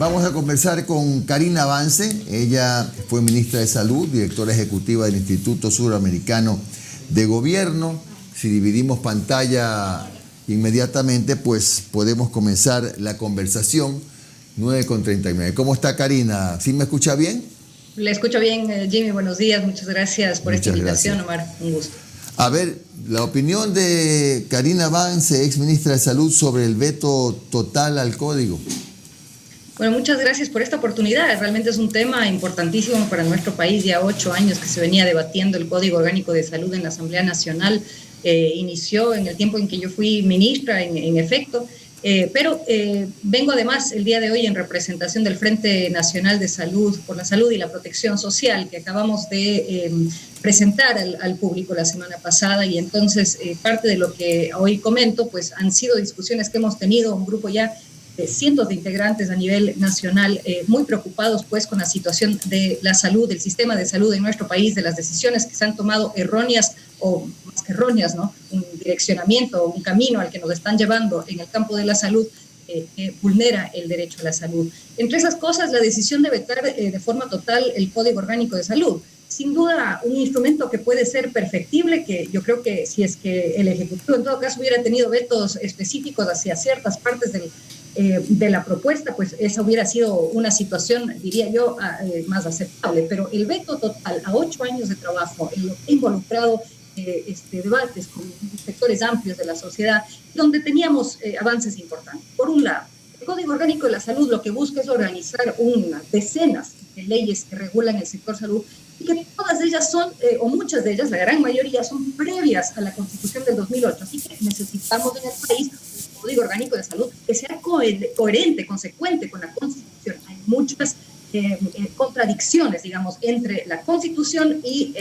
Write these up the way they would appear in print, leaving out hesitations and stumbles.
Vamos a conversar con Karina Vance. Ella fue ministra de Salud, directora ejecutiva del Instituto Suramericano de Gobierno. Si dividimos pantalla inmediatamente, pues podemos comenzar la conversación. 9:39. ¿Cómo está, Karina? ¿Sí me escucha bien? Le escucho bien, Jimmy. Buenos días. Muchas gracias por esta invitación, Omar. Un gusto. A ver, la opinión de Karina Vance, ex ministra de Salud, sobre el veto total al código. Bueno, muchas gracias por esta oportunidad. Realmente es un tema importantísimo para nuestro país. Ya 8 años que se venía debatiendo el Código Orgánico de Salud en la Asamblea Nacional. Inició en el tiempo en que yo fui ministra, en efecto. Pero vengo además el día de hoy en representación del Frente Nacional de Salud por la Salud y la Protección Social, que acabamos de presentar al público la semana pasada, y entonces parte de lo que hoy comento pues han sido discusiones que hemos tenido, un grupo ya de cientos de integrantes a nivel nacional, muy preocupados pues con la situación de la salud, del sistema de salud en nuestro país, de las decisiones que se han tomado erróneas o más que erróneas, ¿no? Un direccionamiento, un camino al que nos están llevando en el campo de la salud que vulnera el derecho a la salud. Entre esas cosas, la decisión de vetar de forma total el Código Orgánico de Salud. Sin duda, un instrumento que puede ser perfectible, que yo creo que si es que el Ejecutivo en todo caso hubiera tenido vetos específicos hacia ciertas partes de la propuesta, pues esa hubiera sido una situación, diría yo, más aceptable. Pero el veto total a 8 años de trabajo, en lo que ha involucrado debates con sectores amplios de la sociedad, donde teníamos avances importantes. Por un lado, el Código Orgánico de la Salud lo que busca es organizar unas decenas de leyes que regulan el sector salud, y que todas ellas son, o muchas de ellas, la gran mayoría, son previas a la Constitución del 2008. Así que necesitamos en el país un Código Orgánico de Salud que sea coherente, consecuente con la Constitución. Hay muchas contradicciones, digamos, entre la Constitución y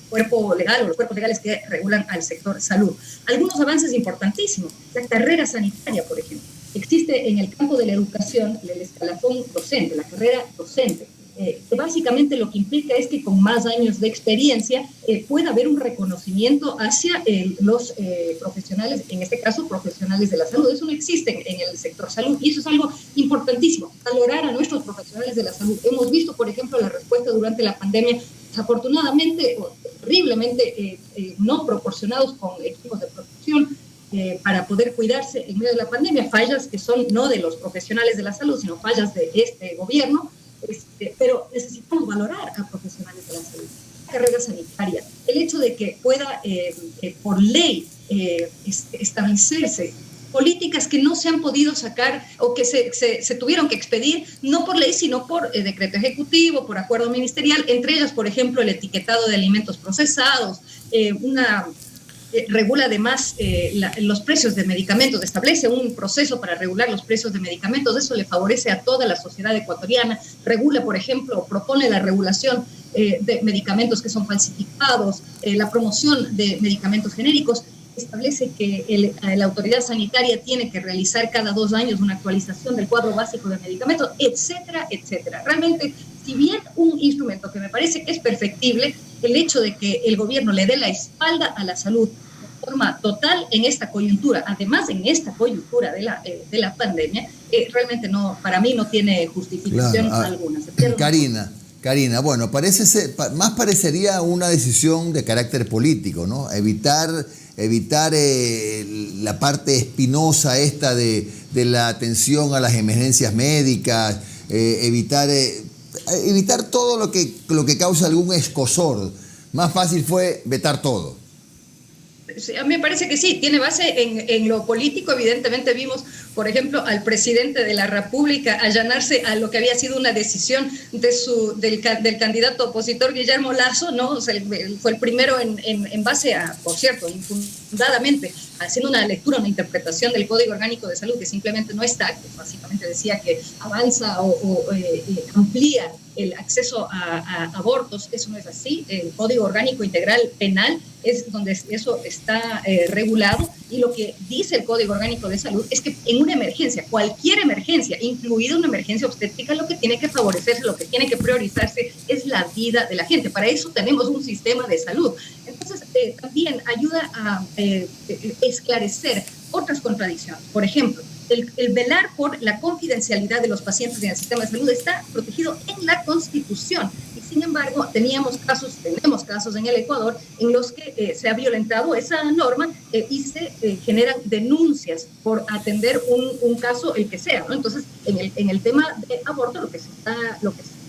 cuerpo legal o los cuerpos legales que regulan al sector salud. Algunos avances importantísimos. La carrera sanitaria, por ejemplo. Existe en el campo de la educación el escalafón docente, la carrera docente. Que básicamente lo que implica es que con más años de experiencia pueda haber un reconocimiento hacia los profesionales, en este caso profesionales de la salud. Eso no existe en el sector salud, y eso es algo importantísimo, valorar a nuestros profesionales de la salud. Hemos visto, por ejemplo, la respuesta durante la pandemia, desafortunadamente o terriblemente no proporcionados con equipos de protección para poder cuidarse en medio de la pandemia, fallas que son no de los profesionales de la salud, sino fallas de este gobierno. Pero necesitamos valorar a profesionales de la salud. La carrera sanitaria, el hecho de que pueda por ley establecerse políticas que no se han podido sacar o que se tuvieron que expedir, no por ley, sino por decreto ejecutivo, por acuerdo ministerial, entre ellas, por ejemplo, el etiquetado de alimentos procesados, regula además los precios de medicamentos, establece un proceso para regular los precios de medicamentos. Eso le favorece a toda la sociedad ecuatoriana. Regula, por ejemplo, propone la regulación de medicamentos que son falsificados, la promoción de medicamentos genéricos. Establece que la autoridad sanitaria tiene que realizar cada 2 años una actualización del cuadro básico de medicamentos, etcétera, etcétera. Realmente, si bien un instrumento que me parece que es perfectible, el hecho de que el gobierno le dé la espalda a la salud de forma total en esta coyuntura, además en esta coyuntura de la pandemia, realmente no, para mí no tiene justificación alguna. Karina, bueno, más parecería una decisión de carácter político, ¿no? Evitar la parte espinosa esta de la atención a las emergencias médicas, evitar todo lo que causa algún escozor. Más fácil fue vetar todo. Sí, a mí me parece que sí, tiene base en lo político. Evidentemente vimos, por ejemplo, al presidente de la República allanarse a lo que había sido una decisión del candidato opositor Guillermo Lasso, ¿no? O sea, fue el primero en base a, por cierto, infundadamente, haciendo una lectura, una interpretación del Código Orgánico de Salud que simplemente no está, que básicamente decía que avanza o amplía el acceso a abortos. Eso no es así. El Código Orgánico Integral Penal es donde eso está regulado, y lo que dice el Código Orgánico de Salud es que en una emergencia, cualquier emergencia, incluida una emergencia obstétrica, lo que tiene que favorecerse, lo que tiene que priorizarse es la vida de la gente. Para eso tenemos un sistema de salud. Entonces, también ayuda a esclarecer otras contradicciones. Por ejemplo, el velar por la confidencialidad de los pacientes en el sistema de salud está protegido en la Constitución. Y sin embargo, tenemos casos en el Ecuador en los que se ha violentado esa norma y se generan denuncias por atender un caso, el que sea, ¿no? Entonces, en el tema de aborto, lo que se está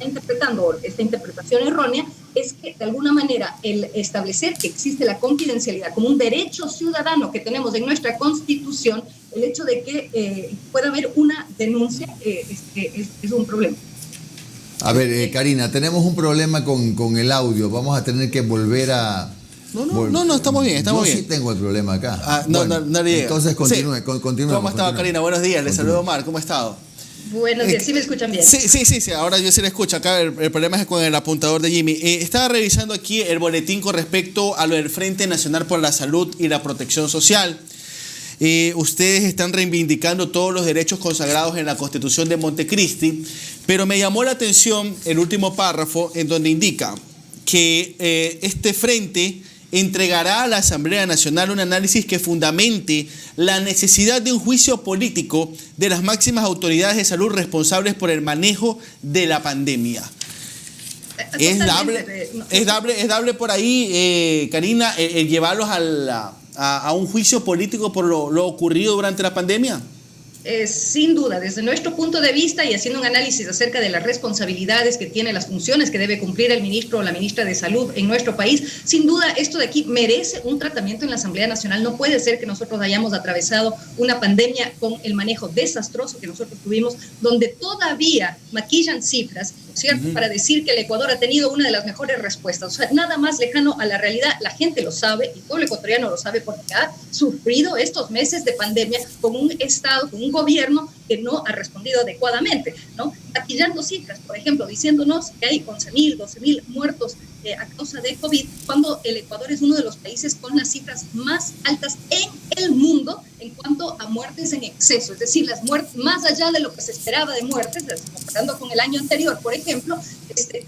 interpretando, esta interpretación errónea, es que de alguna manera el establecer que existe la confidencialidad como un derecho ciudadano que tenemos en nuestra Constitución, el hecho de que pueda haber una denuncia es un problema. A ver, Karina, tenemos un problema con el audio. Vamos a tener que volver a... No, estamos bien, Yo bien. sí tengo el problema acá. No le llega. Entonces continúe. ¿Cómo ha estado, Karina? Buenos días, le saludo Omar, ¿cómo ha estado? Buenos días, ¿sí me escuchan bien? Sí, ahora yo sí le escucho. Acá el problema es con el apuntador de Jimmy. Estaba revisando aquí el boletín con respecto a lo del Frente Nacional por la Salud y la Protección Social. Ustedes están reivindicando todos los derechos consagrados en la Constitución de Montecristi, pero me llamó la atención el último párrafo en donde indica que este frente entregará a la Asamblea Nacional un análisis que fundamente la necesidad de un juicio político de las máximas autoridades de salud responsables por el manejo de la pandemia. ¿Es dable por ahí, Karina, llevarlos a un juicio político por lo ocurrido durante la pandemia? Sin duda, desde nuestro punto de vista y haciendo un análisis acerca de las responsabilidades que tiene, las funciones que debe cumplir el ministro o la ministra de Salud en nuestro país, sin duda esto de aquí merece un tratamiento en la Asamblea Nacional. No puede ser que nosotros hayamos atravesado una pandemia con el manejo desastroso que nosotros tuvimos, donde todavía maquillan cifras, ¿cierto?, para decir que el Ecuador ha tenido una de las mejores respuestas. O sea, nada más lejano a la realidad. La gente lo sabe, y todo el ecuatoriano lo sabe, porque ha sufrido estos meses de pandemia con un Estado, con un gobierno que no ha respondido adecuadamente, ¿no? Maquillando cifras, por ejemplo, diciéndonos que hay 11.000, 12.000 muertos a causa de COVID, cuando el Ecuador es uno de los países con las cifras más altas en el mundo en cuanto a muertes en exceso, es decir, las muertes más allá de lo que se esperaba de muertes, comparando con el año anterior, por ejemplo,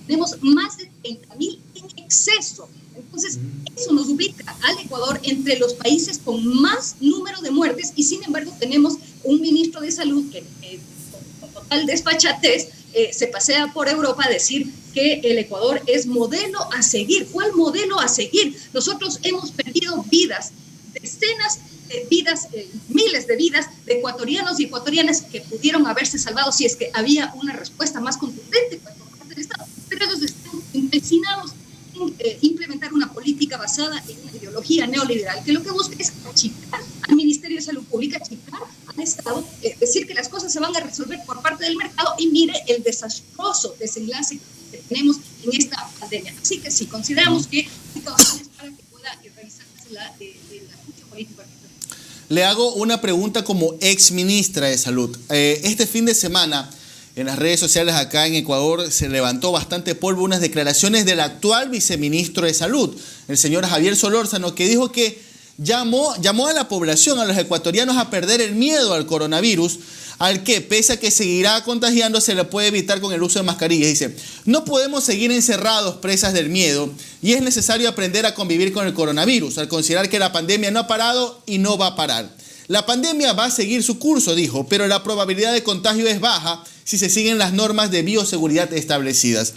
tenemos más de 30.000 en exceso. Entonces, eso nos ubica al Ecuador entre los países con más número de muertes y, sin embargo, tenemos un ministro de Salud que, con total desfachatez, se pasea por Europa a decir que el Ecuador es modelo a seguir. ¿Cuál modelo a seguir? Nosotros hemos perdido vidas, decenas de vidas, miles de vidas de ecuatorianos y ecuatorianas que pudieron haberse salvado si es que había una respuesta más contundente por parte del Estado. Pero ellos están empecinados implementar una política basada en una ideología neoliberal que lo que busca es achicar al Ministerio de Salud Pública, achicar al Estado, decir que las cosas se van a resolver por parte del mercado y mire el desastroso desenlace que tenemos en esta pandemia. Así que sí, consideramos que hay causales para que pueda realizarse la juicio político. Le hago una pregunta como ex ministra de Salud. Este fin de semana, en las redes sociales acá en Ecuador se levantó bastante polvo unas declaraciones del actual viceministro de Salud, el señor Javier Solórzano, que dijo que llamó a la población, a los ecuatorianos, a perder el miedo al coronavirus, al que, pese a que seguirá contagiando, se le puede evitar con el uso de mascarillas. Dice, no podemos seguir encerrados presas del miedo y es necesario aprender a convivir con el coronavirus, al considerar que la pandemia no ha parado y no va a parar. La pandemia va a seguir su curso, dijo, pero la probabilidad de contagio es baja si se siguen las normas de bioseguridad establecidas.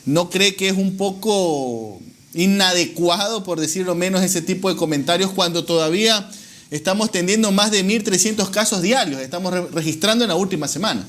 ¿No cree que es un poco inadecuado, por decirlo menos, ese tipo de comentarios cuando todavía estamos teniendo más de 1.300 casos diarios? Estamos registrando en la última semana.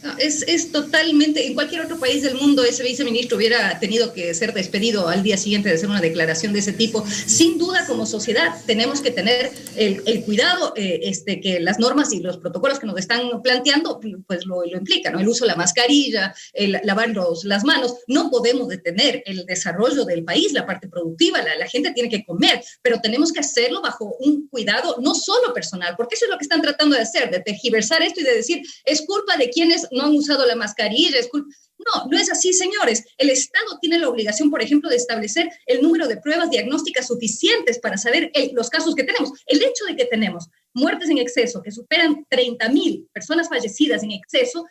No, es totalmente, en cualquier otro país del mundo ese viceministro hubiera tenido que ser despedido al día siguiente de hacer una declaración de ese tipo. Sin duda, como sociedad tenemos que tener el cuidado que las normas y los protocolos que nos están planteando pues lo implican, ¿no? El uso de la mascarilla, el lavar las manos. No podemos detener el desarrollo del país, la parte productiva, la gente tiene que comer, pero tenemos que hacerlo bajo un cuidado no solo personal, porque eso es lo que están tratando de hacer, de tergiversar esto y de decir, es culpa de quienes no han usado la mascarilla, no es así, señores. El Estado tiene la obligación, por ejemplo, de establecer el número de pruebas diagnósticas suficientes para saber los casos que tenemos. El hecho de que tenemos muertes en exceso, que superan 30.000 personas fallecidas en exceso,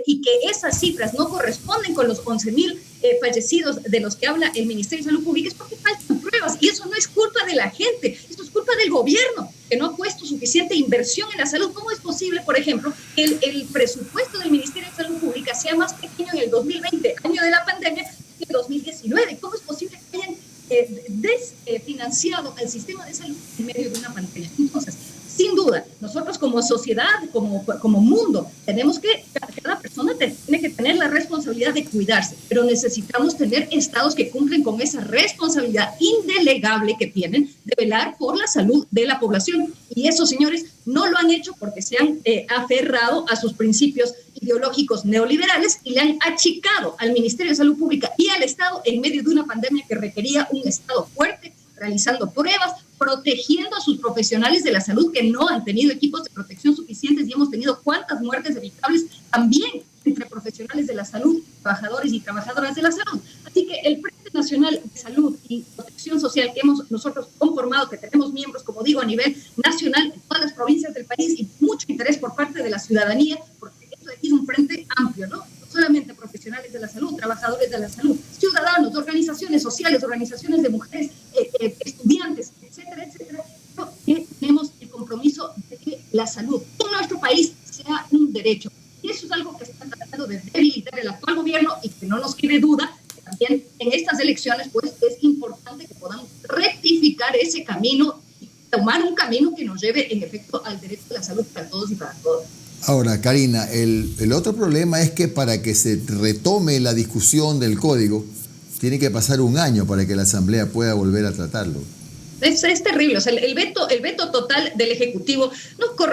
y que esas cifras no corresponden con los 11.000 fallecidos de los que habla el Ministerio de Salud Pública, es porque faltan pruebas. pruebas. Y eso no es culpa de la gente, esto es culpa del gobierno, que no ha puesto suficiente inversión en la salud. ¿Cómo es posible, por ejemplo, que el presupuesto del Ministerio de Salud Pública sea más pequeño en el 2020, año de la pandemia, que en 2019? ¿Cómo es posible que hayan desfinanciado el sistema de salud en medio de una pandemia? Entonces, sin duda, nosotros como sociedad, como mundo, tenemos que, cada persona tiene que tener la responsabilidad de cuidarse, pero necesitamos tener estados que cumplen con esa responsabilidad indelegable que tienen de velar por la salud de la población. Y eso, señores, no lo han hecho porque se han aferrado a sus principios ideológicos neoliberales y le han achicado al Ministerio de Salud Pública y al Estado en medio de una pandemia que requería un Estado fuerte, realizando pruebas, protegiendo a sus profesionales de la salud que no han tenido equipos de protección suficientes, y hemos tenido cuántas muertes evitables también entre profesionales de la salud, trabajadores y trabajadoras de la salud. Así que el Frente Nacional de Salud y Protección Social que hemos nosotros conformado, que tenemos miembros, como digo, a nivel nacional en todas las provincias del país, y mucho interés por parte de la ciudadanía, porque esto es un frente amplio, ¿no? Solamente profesionales de la salud, trabajadores de la salud, ciudadanos, organizaciones sociales, organizaciones de mujeres, estudiantes, etcétera, etcétera. Pero tenemos el compromiso de que la salud en nuestro país sea un derecho. Y eso es algo que está tratando de debilitar el actual gobierno, y que no nos quede duda que también en estas elecciones pues es importante que podamos rectificar ese camino y tomar un camino que nos lleve en efecto al derecho a la salud para todos y para todas. Ahora, Karina, el otro problema es que para que se retome la discusión del código, tiene que pasar un año para que la Asamblea pueda volver a tratarlo. Es terrible. O sea, el veto total del Ejecutivo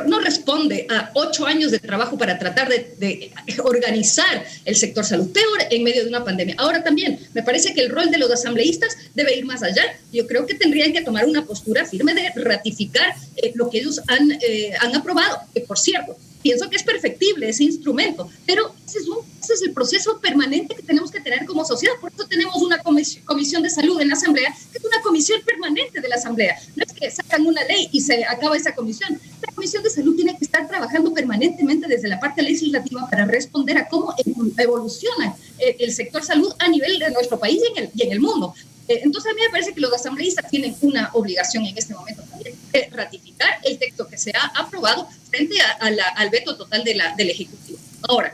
no responde a 8 años de trabajo para tratar de organizar el sector salud, peor en medio de una pandemia. Ahora también, me parece que el rol de los asambleístas debe ir más allá. Yo creo que tendrían que tomar una postura firme de ratificar lo que ellos han aprobado, que por cierto, pienso que es perfectible ese instrumento, pero ese es el proceso permanente que tenemos que tener como sociedad. Por eso tenemos una comisión de salud en la Asamblea, que es una comisión permanente de la Asamblea. No es que sacan una ley y se acaba esa comisión. La comisión de salud tiene que estar trabajando permanentemente desde la parte legislativa para responder a cómo evoluciona el sector salud a nivel de nuestro país y en el mundo. Entonces, a mí me parece que los asambleístas tienen una obligación en este momento también de ratificar el texto que se ha aprobado frente al veto total del Ejecutivo. Ahora,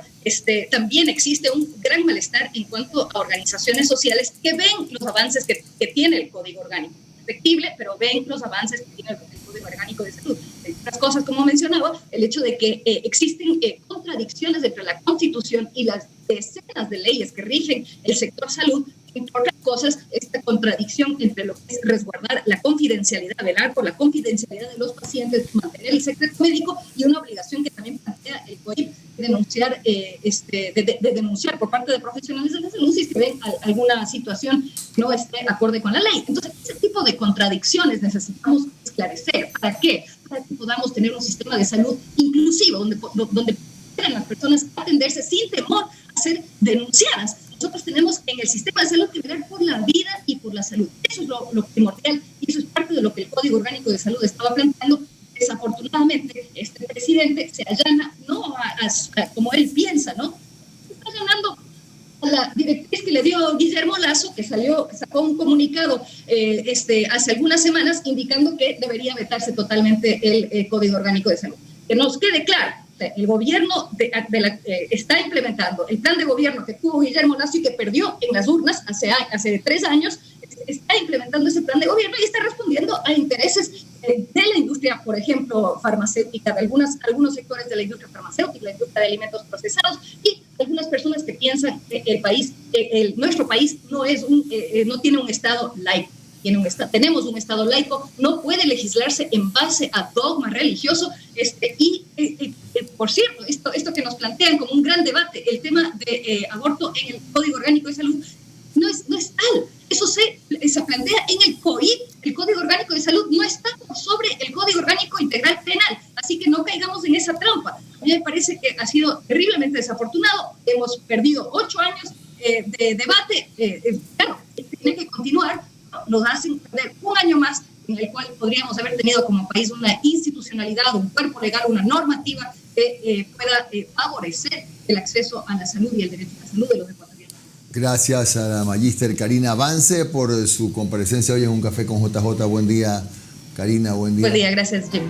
también existe un gran malestar en cuanto a organizaciones sociales que ven los avances que tiene el Código Orgánico. Perfectible, pero ven los avances que tiene el Código Orgánico de Salud. Otras cosas, como mencionaba, el hecho de que existen contradicciones entre la Constitución y las decenas de leyes que rigen el sector salud. Entre otras cosas, esta contradicción entre lo que es resguardar la confidencialidad, velar por la confidencialidad de los pacientes, mantener el secreto médico, y una obligación que también plantea el COIP de denunciar por parte de profesionales de la salud si se ven alguna situación que no esté acorde con la ley. Entonces, ese tipo de contradicciones necesitamos esclarecer. ¿Para qué? Para que podamos tener un sistema de salud inclusivo, donde puedan las personas atenderse sin temor a ser denunciadas. Nosotros tenemos en el sistema de salud que velar por la vida y por la salud. Eso es lo primordial, y eso es parte de lo que el Código Orgánico de Salud estaba planteando. Desafortunadamente, este presidente se allana no a como él piensa, ¿no? Se está allanando a la directriz que le dio Guillermo Lasso, que sacó un comunicado hace algunas semanas indicando que debería vetarse totalmente el Código Orgánico de Salud. Que nos quede claro, el gobierno está implementando el plan de gobierno que tuvo Guillermo Lasso y que perdió en las urnas hace 3 años. Está implementando ese plan de gobierno y está respondiendo a intereses de la industria, por ejemplo, farmacéutica, de algunos sectores de la industria farmacéutica, la industria de alimentos procesados, y algunas personas que piensan que nuestro país no tiene un Estado laico. Tenemos un Estado laico, no puede legislarse en base a dogma religioso, por cierto, esto que nos plantean como un gran debate, el tema de aborto en el Código Orgánico de Salud, no es tal. Eso se plantea en el COIP. El Código Orgánico de Salud no está por sobre el Código Orgánico Integral Penal, así que no caigamos en esa trampa. A mí me parece que ha sido terriblemente desafortunado. Hemos perdido 8 años de debate. Claro, tiene que continuar. Nos hacen perder un año más en el cual podríamos haber tenido como país una institucionalidad, un cuerpo legal, una normativa que pueda favorecer el acceso a la salud y el derecho a la salud de los ecuatorianos. Gracias a la magíster Karina Vance por su comparecencia hoy en Un Café con JJ. Buen día, Karina, buen día. Buen día, gracias, Jim.